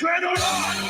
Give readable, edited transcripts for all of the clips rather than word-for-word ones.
Adrenaline!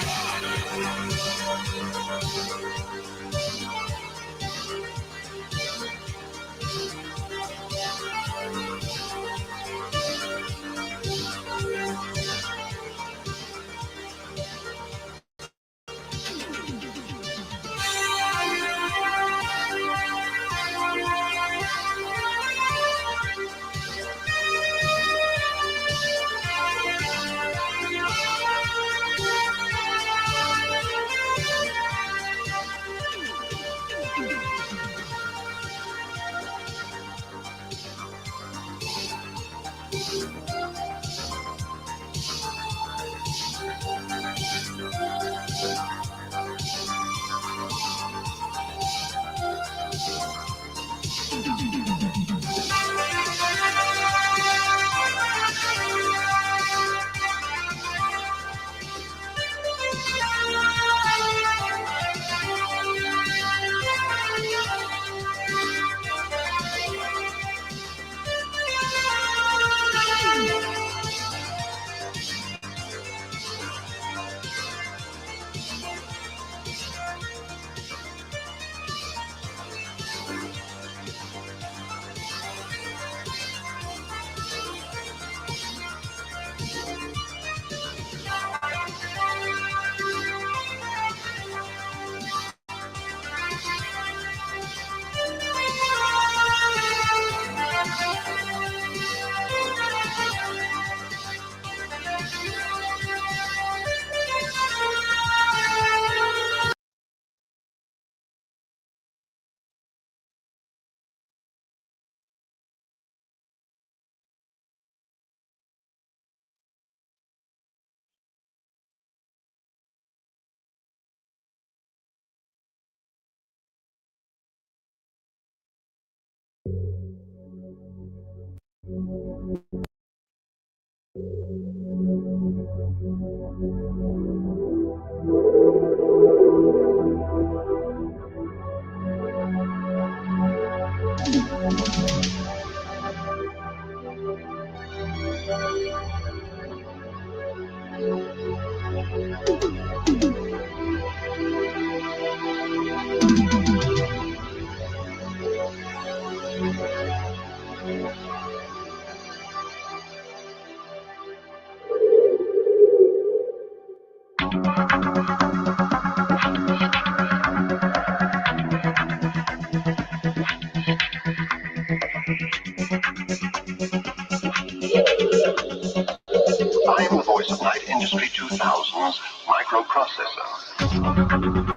I am the voice of Light Industry 2000's microprocessor.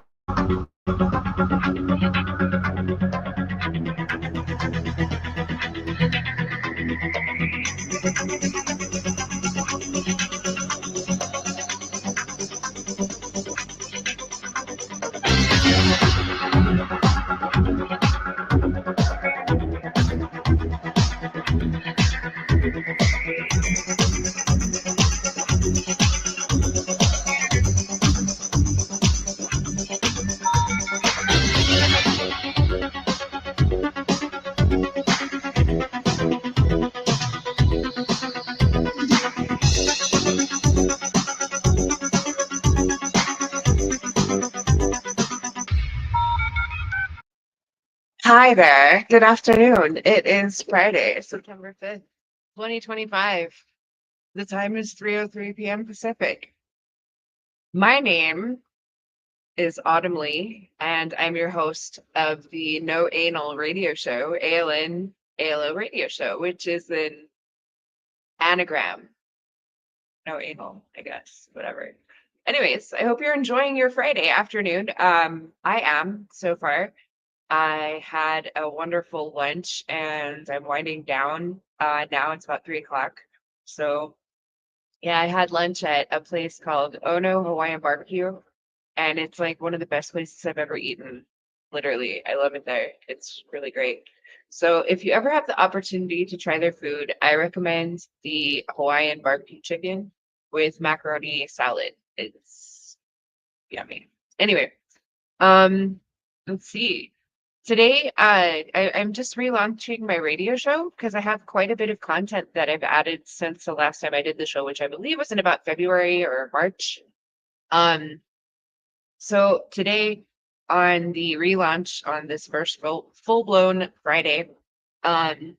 Hi there. Good afternoon. It is Friday, September 5th, 2025. The time is 3:03 p.m. Pacific. My name is Autumn Lee, and I'm your host of the No Anal Radio Show, ALN ALO Radio Show, which is an anagram. No anal, I guess. Whatever. Anyways, I hope you're enjoying your Friday afternoon. I am so far. I had a wonderful lunch and I'm winding down. Now it's about 3 o'clock. So, yeah, I had lunch at a place called Ono Hawaiian Barbecue, and it's like one of the best places I've ever eaten. Literally, I love it there. It's really great. So, if you ever have the opportunity to try their food, I recommend the Hawaiian barbecue chicken with macaroni salad. It's yummy. Anyway, um, let's see. Today, I'm just relaunching my radio show because I have quite a bit of content that I've added since the last time I did the show, which I believe was in about February or March. So today on the relaunch on this first full-blown Friday, I'm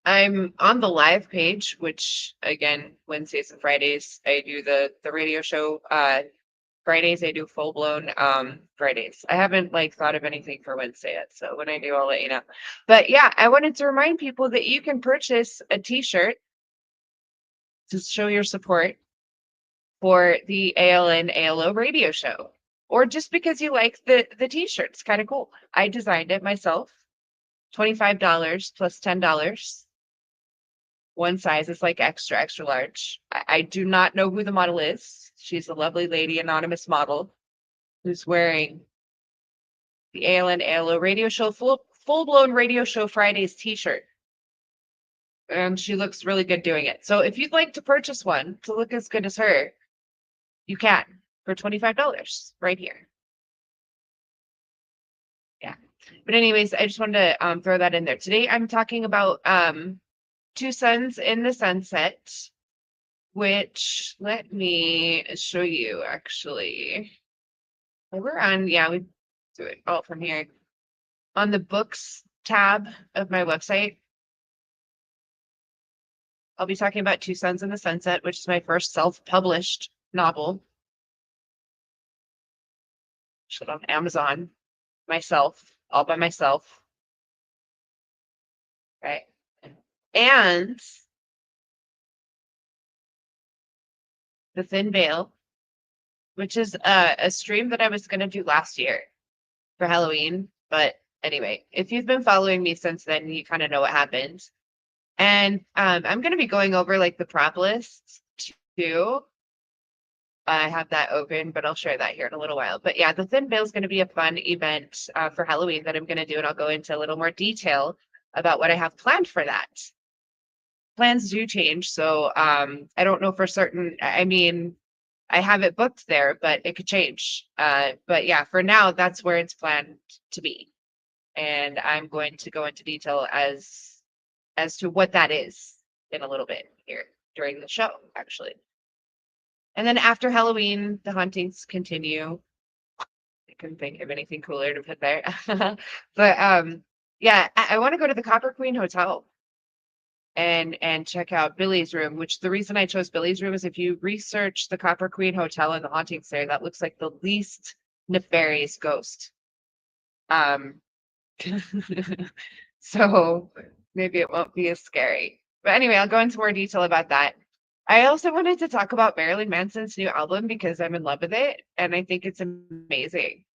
on the live page, which again, Wednesdays and Fridays, I do the radio show. Fridays I do full-blown Fridays. I haven't like thought of anything for Wednesday yet, so when I do, I'll let you know. But yeah, I wanted to remind people that you can purchase a t-shirt to show your support for the ALN ALO radio show, or just because you like the t-shirt. It's kind of cool. I designed it myself. $25 plus $10. One size is like extra large. I do not know who the model is. She's a lovely lady, anonymous model, who's wearing the ALN ALO radio show, full-blown radio show Fridays t-shirt. And she looks really good doing it. So if you'd like to purchase one to look as good as her, you can for $25 right here. Yeah. But anyways, I just wanted to throw that in there. Today I'm talking about Two Suns in the Sunset, which let me show you actually. We're on, yeah, we do it all from here. On the books tab of my website, I'll be talking about Two Suns in the Sunset, which is my first self-published novel. Shit on Amazon, myself, all by myself. Right. And The Thin Veil, which is a stream that I was going to do last year for Halloween. But anyway, if you've been following me since then, you kind of know what happened. And I'm going to be going over like the prop list too. I have that open, but I'll share that here in a little while. But yeah, the Thin Veil is going to be a fun event for Halloween that I'm going to do, and I'll go into a little more detail about what I have planned for that. Plans do change, so I don't know for certain. I mean, I have it booked there, but it could change. But yeah, for now, that's where it's planned to be, and I'm going to go into detail as to what that is in a little bit here during the show, actually. And then after Halloween, the hauntings continue. I couldn't think of anything cooler to put there. But yeah, I want to go to the Copper Queen Hotel and check out Billy's room, which the reason I chose Billy's room is if you research the Copper Queen Hotel and the hauntings there, that looks like the least nefarious ghost. So maybe it won't be as scary. But anyway, I'll go into more detail about that. I also wanted to talk about Marilyn Manson's new album because I'm in love with it and I think it's amazing.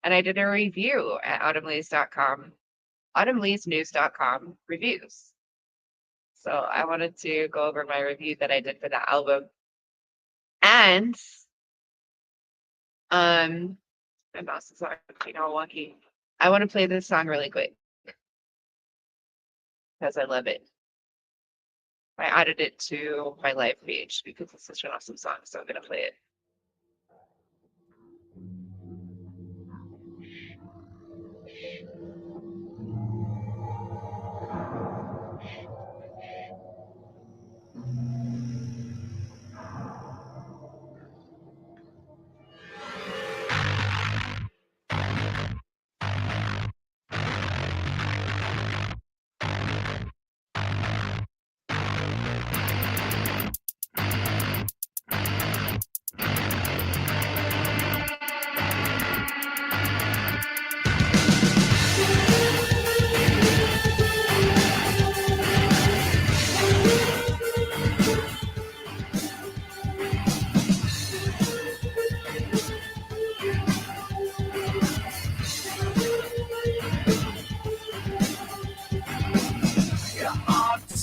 And I did a review at autumnlees.com, autumnleesnews.com reviews. So I wanted to go over my review that I did for that album. And my mouse is acting all wonky. I want to play this song really quick because I love it. I added it to my live page because it's such an awesome song, so I'm gonna play it.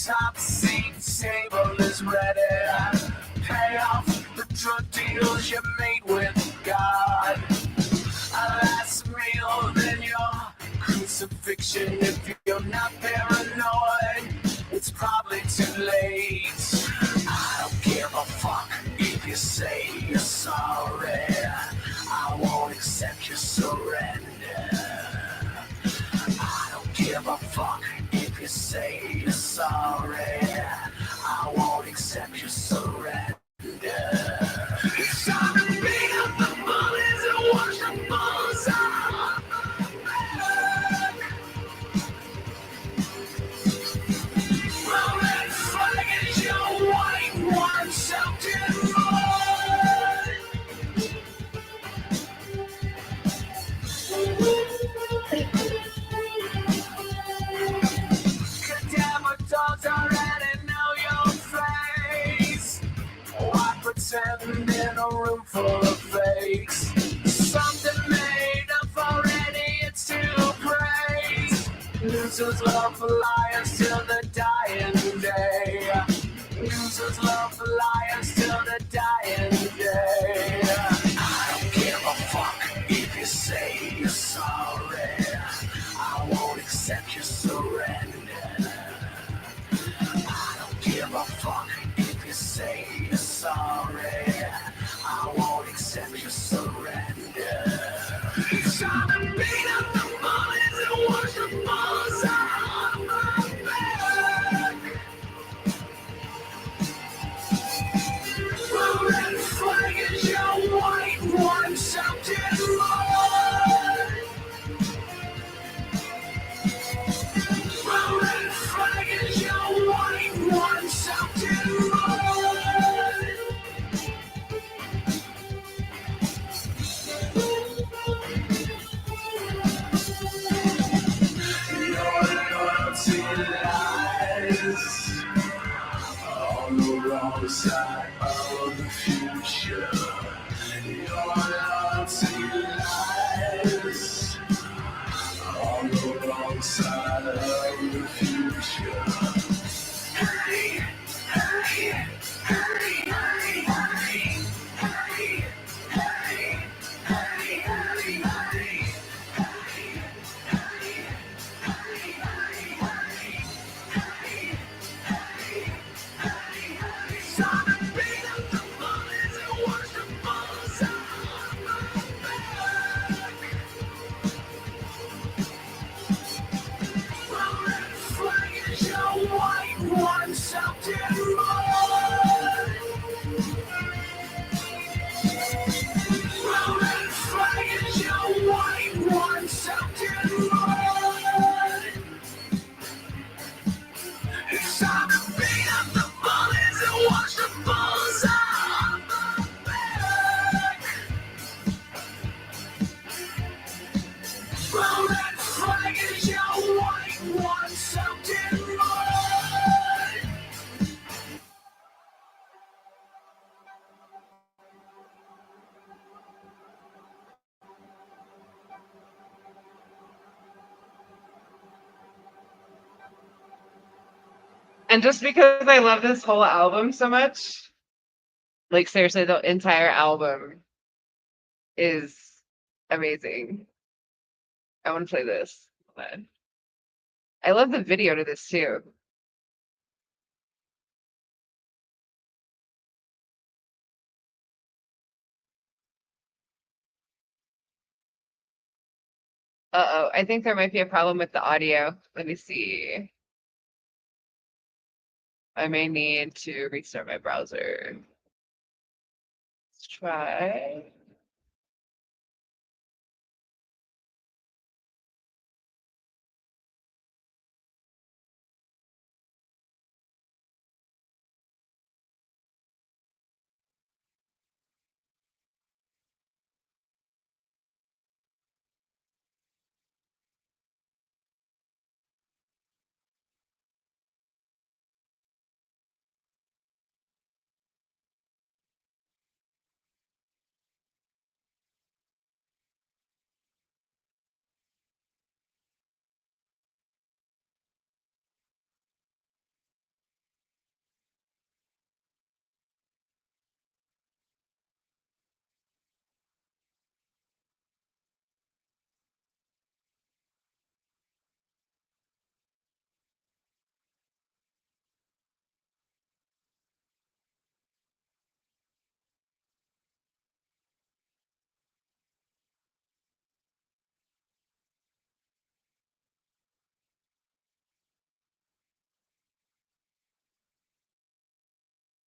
Top seat table is ready. Pay off the drug deals you made with God. That's real than your crucifixion. If you're not paranoid, it's probably too late. I don't give a fuck if you say you're sorry. I won't accept your surrender. I don't give a fuck if you say you're sorry. I won't accept your surrender. It's time to be pretend in a room full of fakes. Something made up already, it's too praise. Losers love for liars till the dying day. Losers love for liars till the dying day. I don't give a fuck if you say you're sorry. I won't accept your surrender. I don't give a fuck if you say you're sorry. I won't accept your surrender. It's time to beat up the bodies and wash the balls out of my back. The red flag is your white one, something more. The red flag is your white one, something more. Your loyalty lies on the wrong side of the future. Your loyalty lies on the wrong side of the future. Hey, hey, hey, hey, hey, hey, hey, hey, hey, hey. Something more. Well, red flag is your white one, something more. It's time to beat up the bullies and watch the balls out of my back. Well, red flag is your white one, something more. And just because I love this whole album so much, like seriously, the entire album is amazing. I want to play this. Hold on. I love the video to this too. Uh-oh, I think there might be a problem with the audio. Let me see. I may need to restart my browser. Let's try.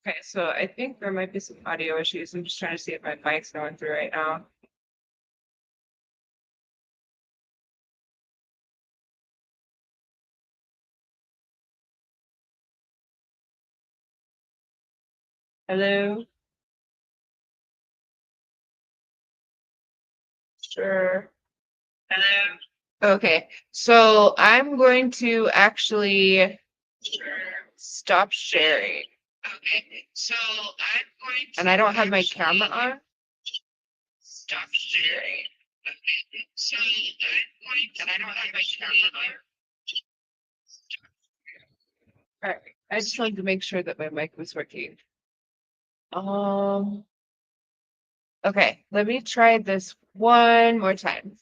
Okay, so I think there might be some audio issues. I'm just trying to see if my mic's going through right now. Hello? Sure. Hello? Okay, so I'm going to actually stop sharing. Okay, so I'm going to. And I don't have my camera on. Stop sharing. Okay, so I'm going to. And I don't have my camera on. All right. I just wanted to make sure that my mic was working. Okay, let me try this one more time.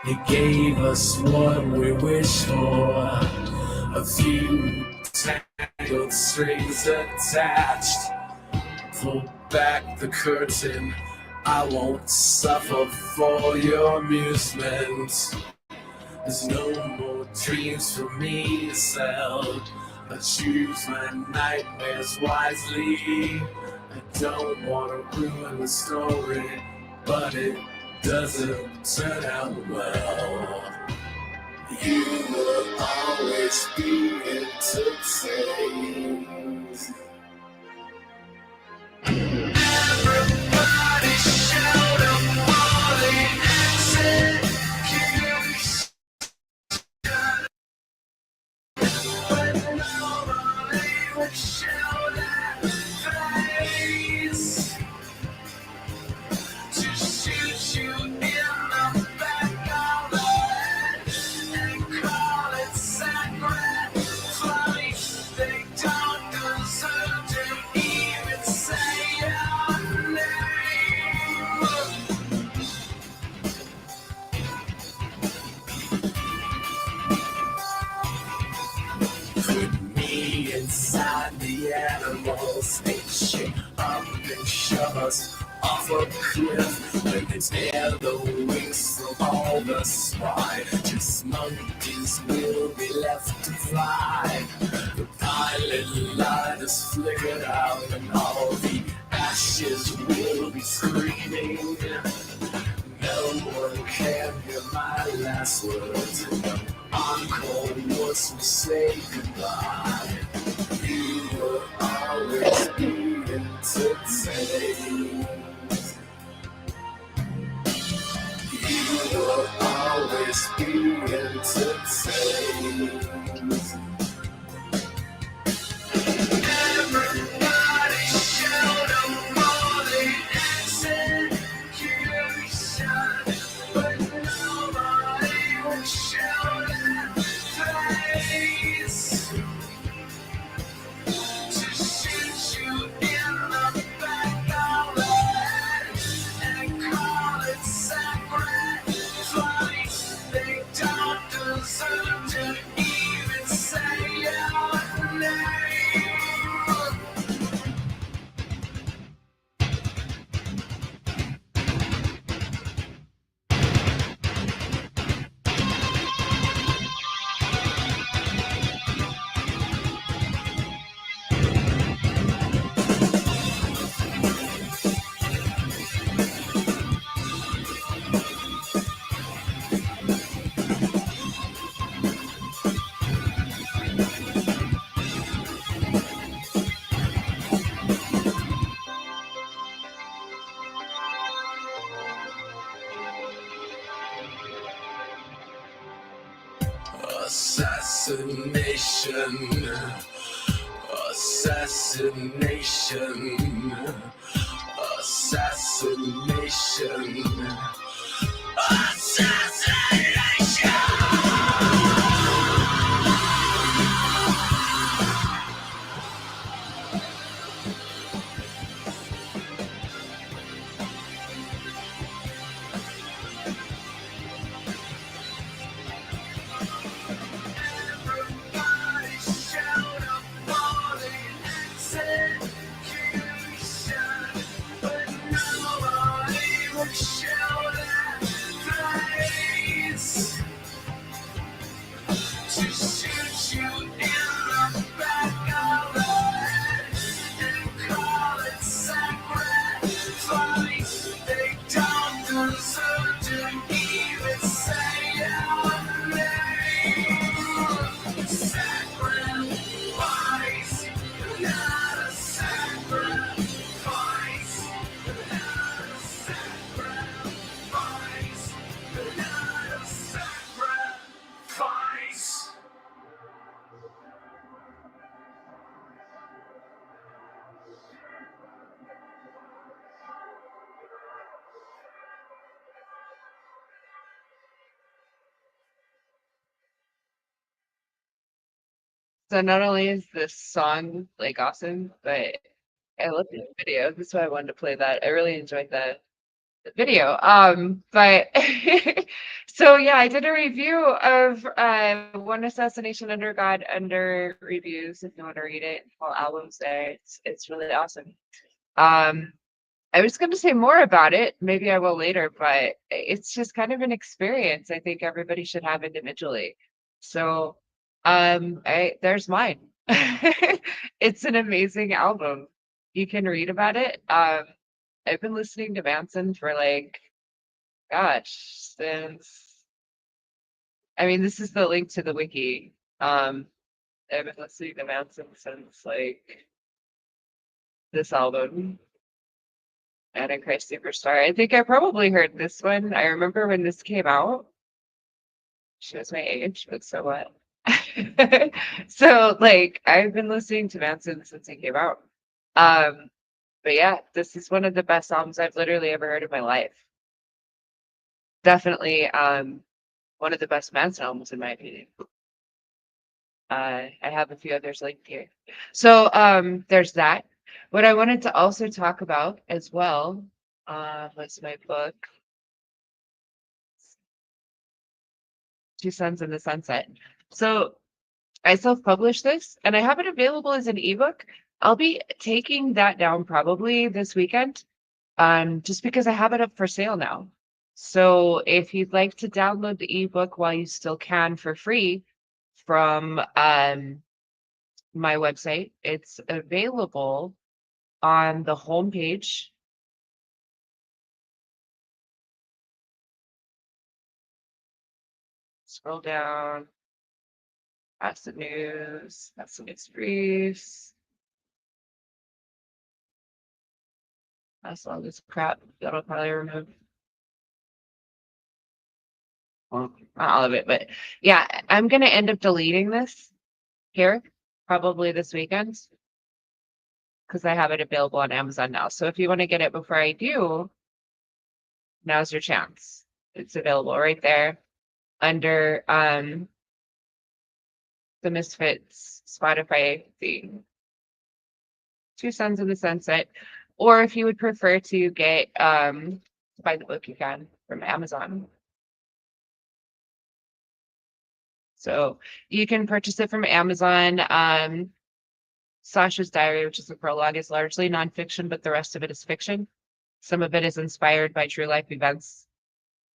He gave us what we wished for, a few tangled strings attached. Pull back the curtain, I won't suffer for your amusement. There's no more dreams for me to sell. I choose my nightmares wisely. I don't want to ruin the story, but it doesn't turn out well. You will always be entertained. Everybody shout out Molly execution. When nobody would show that face, to shoot you in the back of the head and call it sacrifice. They don't deserve to even say your name. Put me inside the animals, they shake up and shove us off a cliff. When they tear the wings from all the spine, just monkeys will be left to fly. The pilot light is flickered out and all the ashes will be screaming. No one can hear my last words. No encore once we say goodbye. You will always be entertained. You will always be entertained. Everybody shout out Molly execution, but nobody will shout that face. To shoot you in the back of the head and call it sacrifice. They don't deserve to even say your name. Assassination, assassination, assassination, assassination. Everybody shout out Molly execution, So not only is this song like awesome, but I love the video. That's why I wanted to play that. I really enjoyed the video. But so yeah, I did a review of One Assassination Under God under reviews. If you want to read it, all albums there. It's really awesome. Um, I was going to say more about it. Maybe I will later, but it's just kind of an experience I think everybody should have individually. So, there's mine. It's an amazing album. You can read about it. I've been listening to Manson for like, gosh, since, I mean, this is the link to the wiki. I've been listening to Manson since like this album. Antichrist Superstar. I think I probably heard this one. I remember when this came out. Shows my age, but so what? So like I've been listening to Manson since he came out. Um, but yeah, this is one of the best albums I've literally ever heard in my life. Definitely one of the best Manson albums in my opinion. I have a few others linked here. So there's that. What I wanted to also talk about as well was my book, Two Suns in the Sunset. So I self-published this and I have it available as an ebook. I'll be taking that down probably this weekend, just because I have it up for sale now. So if you'd like to download the ebook while you still can for free from my website, it's available on the homepage. Scroll down, past the news, past the news briefs. That's all this crap that'll probably remove. Well, not all of it, but yeah, I'm gonna end up deleting this here probably this weekend because I have it available on Amazon now. So if you want to get it before I do, now's your chance. It's available right there under the Misfits Spotify theme. Two Suns in the Sunset. Or if you would prefer to get buy the book, you can from Amazon. So you can purchase it from Amazon. Sasha's Diary, which is the prologue, is largely nonfiction, but the rest of it is fiction. Some of it is inspired by true life events.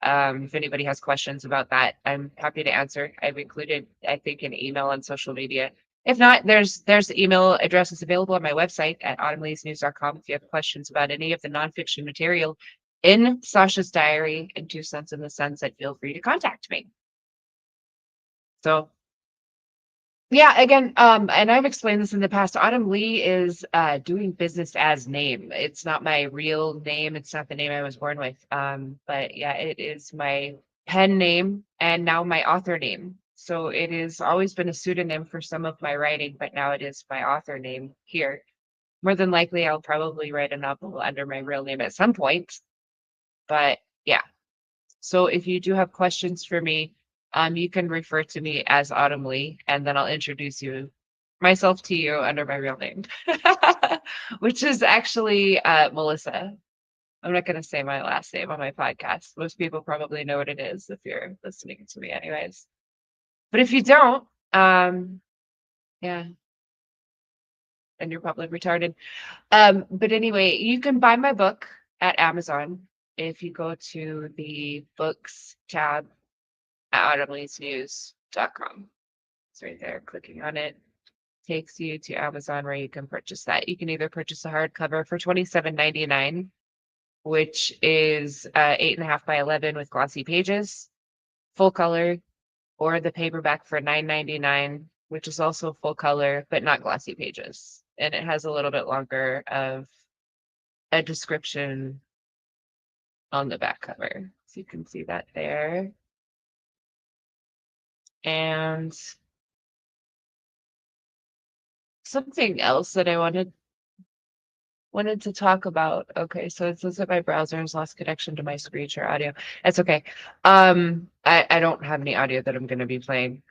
If anybody has questions about that, I'm happy to answer. I've included, I think, an email on social media. If not, there's email addresses available on my website at autumnleesnews.com if you have questions about any of the nonfiction material in Sasha's Diary and Two Suns in the Sunset, feel free to contact me. So yeah, again, and I've explained this in the past. Autumn Lee is doing business as name. It's not my real name. It's not the name I was born with. But yeah, it is my pen name and now my author name. So it has always been a pseudonym for some of my writing, but now it is my author name here. More than likely, I'll probably write a novel under my real name at some point. But yeah. So if you do have questions for me, you can refer to me as Autumn Lee, and then I'll introduce myself to you under my real name, which is actually Melissa. I'm not going to say my last name on my podcast. Most people probably know what it is if you're listening to me anyways. But if you don't, yeah, and you're probably retarded. But anyway, you can buy my book at Amazon if you go to the books tab at autumnleesnews.com. It's right there. Clicking on it takes you to Amazon where you can purchase that. You can either purchase a hardcover for $27.99, which is 8.5 by 11 with glossy pages, full color, or the paperback for $9.99, which is also full color but not glossy pages, and it has a little bit longer of a description on the back cover, so you can see that there. And something else that I wanted to talk about. Okay, so it says that my browser has lost connection to my screen share audio. That's okay. I don't have any audio that I'm going to be playing.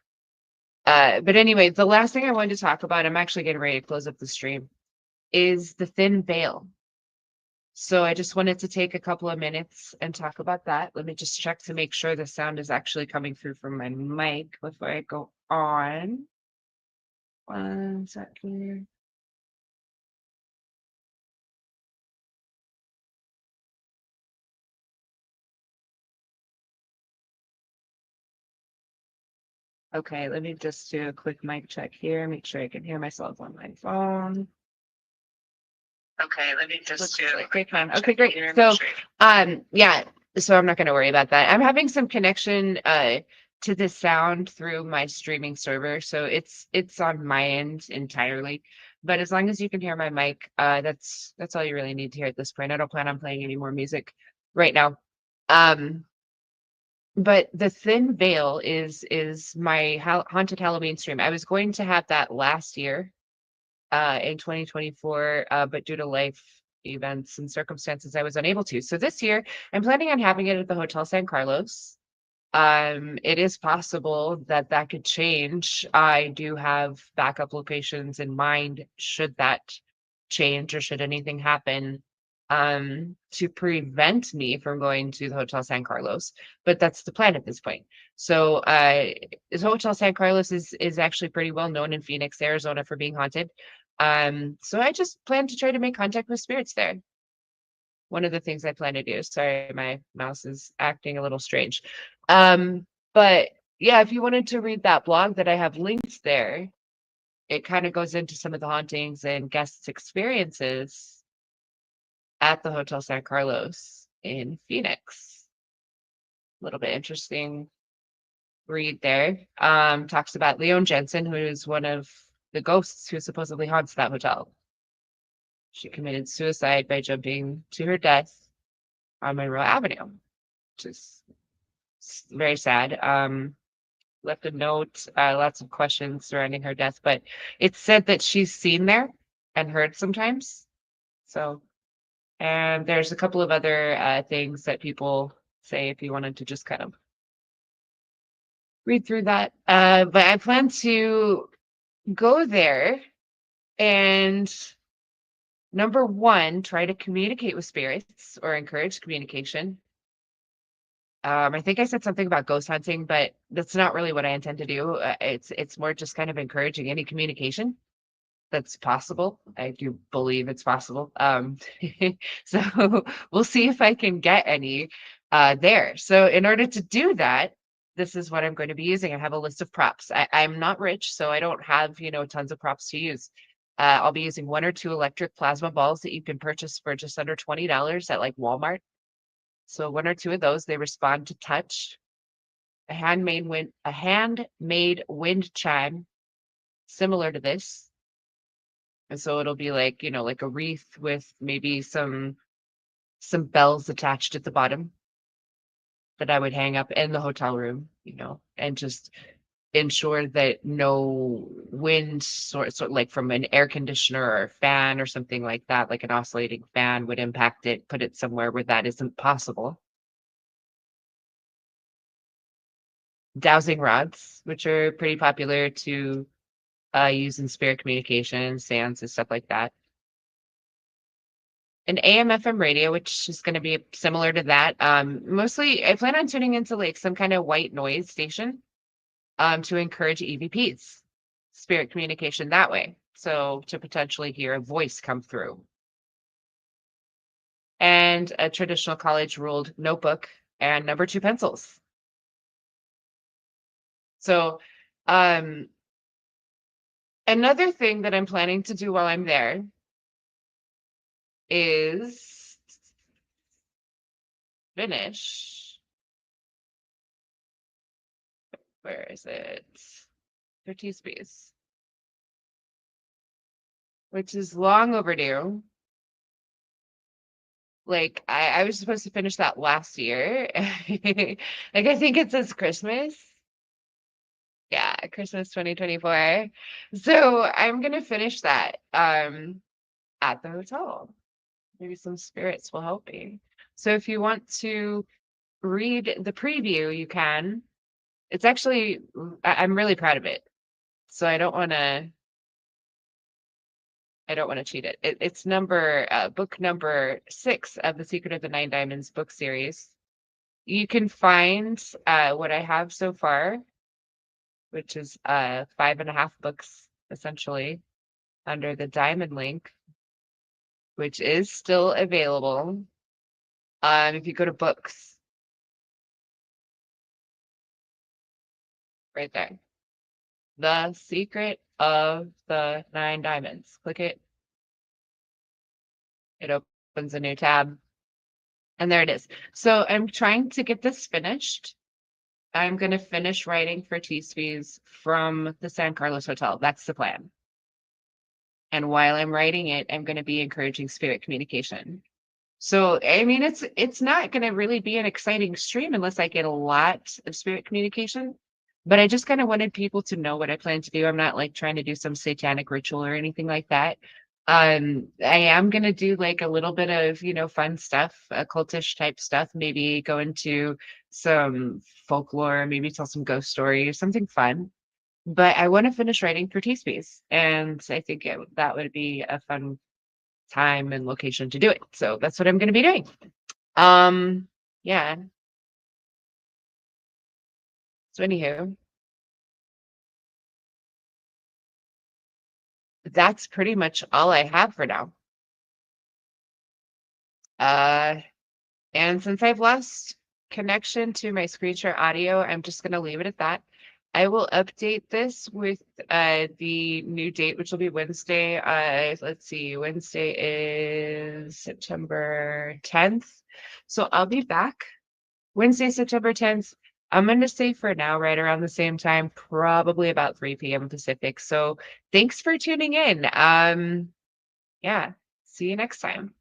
But anyway, the last thing I wanted to talk about, I'm actually getting ready to close up the stream, is the thin veil. So I just wanted to take a couple of minutes and talk about that. Let me just check to make sure the sound is actually coming through from my mic before I go on. 1 second. Okay, let me just do a quick mic check here, make sure I can hear myself on my phone. Okay, let me just do a quick one. Okay, great. So, yeah, so I'm not going to worry about that. I'm having some connection to the sound through my streaming server, so it's on my end entirely. But as long as you can hear my mic, that's all you really need to hear at this point. I don't plan on playing any more music right now. But the thin veil is my haunted Halloween stream. I was going to have that last year, in 2024, but due to life events and circumstances, I was unable to. So this year, I'm planning on having it at the Hotel San Carlos. It is possible that that could change. I do have backup locations in mind should that change or should anything happen, to prevent me from going to the Hotel San Carlos. But that's the plan at this point. So this Hotel San Carlos is actually pretty well known in Phoenix, Arizona for being haunted. So I just plan to try to make contact with spirits there. One of the things I plan to do. Sorry, my mouse is acting a little strange. But yeah, if you wanted to read that blog that I have linked there, it kind of goes into some of the hauntings and guests' experiences at the Hotel San Carlos in Phoenix. A little bit interesting read there. Talks about Leon Jensen, who is one of the ghosts who supposedly haunts that hotel. She committed suicide by jumping to her death on Monroe Avenue, which is very sad. Left a note, lots of questions surrounding her death, but it's said that she's seen there and heard sometimes. So, and there's a couple of other things that people say if you wanted to just kind of read through that. But I plan to go there and number one, try to communicate with spirits or encourage communication. I think I said something about ghost hunting, but that's not really what I intend to do. It's more just kind of encouraging any communication that's possible. I do believe it's possible. So we'll see if I can get any there. So in order to do that, this is what I'm going to be using. I have a list of props. I'm not rich, so I don't have, tons of props to use. I'll be using 1 or 2 electric plasma balls that you can purchase for just under $20 at like Walmart. So 1 or 2 of those, they respond to touch. A handmade wind chime similar to this. And so it'll be like, like a wreath with maybe some bells attached at the bottom that I would hang up in the hotel room, and just ensure that no wind sort like from an air conditioner or a fan or something like that, like an oscillating fan would impact it, put it somewhere where that isn't possible. Dowsing rods, which are pretty popular to use in spirit communication, seance, and stuff like that. An AM/FM radio, which is going to be similar to that. Mostly, I plan on tuning into like some kind of white noise station to encourage EVPs, spirit communication that way. So to potentially hear a voice come through. And a traditional college ruled notebook and number 2 pencils. So another thing that I'm planning to do while I'm there is finish. Where is it? 13 space. Which is long overdue. Like I was supposed to finish that last year. Like I think it says Christmas. Yeah, Christmas 2024. So I'm gonna finish that at the hotel. Maybe some spirits will help me. So if you want to read the preview, you can. It's actually I'm really proud of it. So I don't want to cheat it. It's book number 6 of the Secret of the Nine Diamonds book series. You can find what I have so far, which is 5.5 books essentially, under the diamond link, which is still available. If you go to books, right there, The Secret of the Nine Diamonds. Click it. It opens a new tab. And there it is. So I'm trying to get this finished. I'm going to finish writing for T-Spees from the San Carlos Hotel. That's the plan. And while I'm writing it, I'm going to be encouraging spirit communication. So, I mean, it's not going to really be an exciting stream unless I get a lot of spirit communication. But I just kind of wanted people to know what I plan to do. I'm not like trying to do some satanic ritual or anything like that. I am going to do like a little bit of, fun stuff, occultish type stuff, maybe go into some folklore, maybe tell some ghost stories, something fun. But I want to finish writing for T-Space, and I think that would be a fun time and location to do it. So that's what I'm going to be doing. Yeah. So anywho, that's pretty much all I have for now. And since I've lost connection to my screen share audio, I'm just going to leave it at that. I will update this with the new date, which will be Wednesday. Let's see, Wednesday is September 10th. So I'll be back Wednesday, September 10th. I'm going to say for now, right around the same time, probably about 3 p.m. Pacific. So thanks for tuning in. Yeah, see you next time.